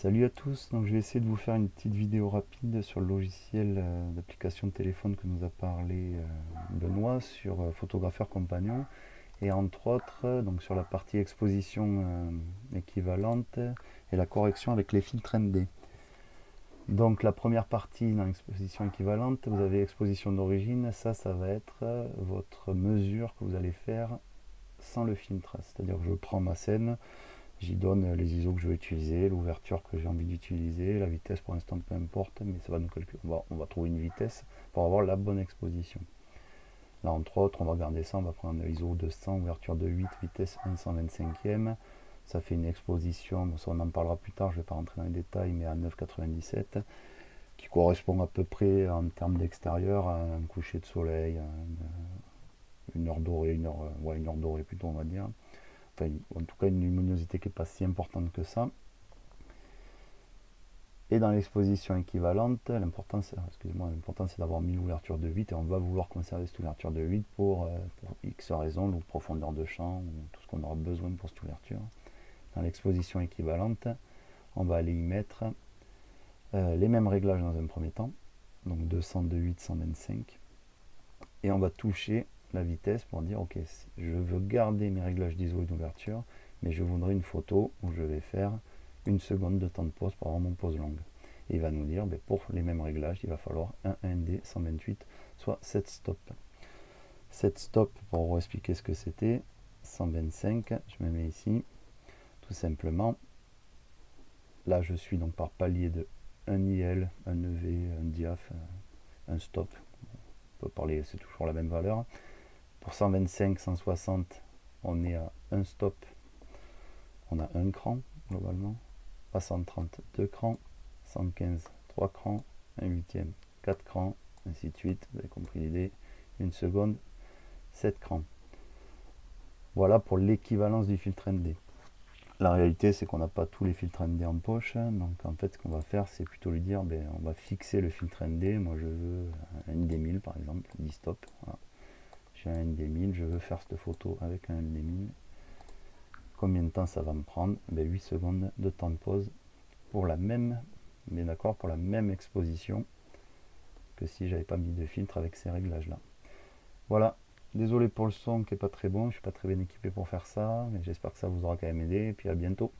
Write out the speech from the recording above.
Salut à tous, donc je vais essayer de vous faire une petite vidéo rapide sur le logiciel d'application de téléphone que nous a parlé Benoît sur Photographeur Compagnon et entre autres donc sur la partie exposition équivalente et la correction avec les filtres ND. Donc la première partie dans l'exposition équivalente, vous avez exposition d'origine, ça va être votre mesure que vous allez faire sans le filtre, c'est-à-dire que je prends ma scène. J'y donne les ISO que je vais utiliser, l'ouverture que j'ai envie d'utiliser, la vitesse pour l'instant peu importe, mais ça va nous calculer. On va trouver une vitesse pour avoir la bonne exposition. Là entre autres, on va regarder ça, on va prendre l'ISO 200, ouverture de 8, vitesse 1/125e. Ça fait une exposition, ça on en parlera plus tard, je ne vais pas rentrer dans les détails, mais à 9,97, qui correspond à peu près en termes d'extérieur à un coucher de soleil, à une heure dorée, une heure dorée plutôt on va dire. Enfin, en tout cas une luminosité qui n'est pas si importante que ça. Et dans l'exposition équivalente, l'important c'est d'avoir mis l'ouverture de 8 et on va vouloir conserver cette ouverture de 8 pour X raisons, ou profondeur de champ, ou tout ce qu'on aura besoin pour cette ouverture. Dans l'exposition équivalente, on va aller y mettre les mêmes réglages dans un premier temps, donc 200, 2.8, 125, et on va toucher la vitesse pour dire ok, je veux garder mes réglages d'ISO et d'ouverture, mais je voudrais une photo où je vais faire une seconde de temps de pause pour avoir mon pause longue. Et il va nous dire, pour les mêmes réglages, il va falloir un ND 128, soit 7 stops. 7 stops, pour vous expliquer ce que c'était, 125, je me mets ici, tout simplement. Là, je suis donc par palier de 1 IL, un EV, un diaph, un stop. On peut parler, c'est toujours la même valeur. Pour 125, 160, on est à un stop. On a un cran, globalement. À 130, 2 crans. 115, 3 crans. Un huitième, 4 crans. Ainsi de suite. Vous avez compris l'idée. Une seconde, 7 crans. Voilà pour l'équivalence du filtre ND. La réalité, c'est qu'on n'a pas tous les filtres ND en poche. Donc, en fait, ce qu'on va faire, c'est plutôt lui dire on va fixer le filtre ND. Moi, je veux un ND1000 par exemple, 10 stops. Voilà. J'ai un ND1000, je veux faire cette photo avec un ND1000. Combien de temps ça va me prendre? 8 secondes de temps de pause pour la même, mais d'accord, pour la même exposition que si j'avais pas mis de filtre avec ces réglages là. Voilà, désolé pour le son qui est pas très bon, je suis pas très bien équipé pour faire ça, mais j'espère que ça vous aura quand même aidé, et puis à bientôt.